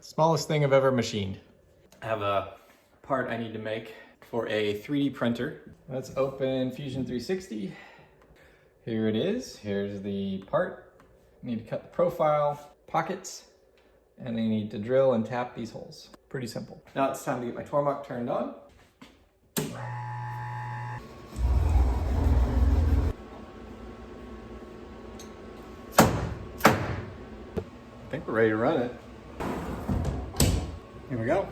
Smallest thing I've ever machined. I have a part I need to make for a 3D printer. Let's open Fusion 360. Here it is. Here's the part. I need to cut the profile, pockets, and I need to drill and tap these holes. Pretty simple. Now it's time to get my Tormach turned on. I think we're ready to run it. Here we go.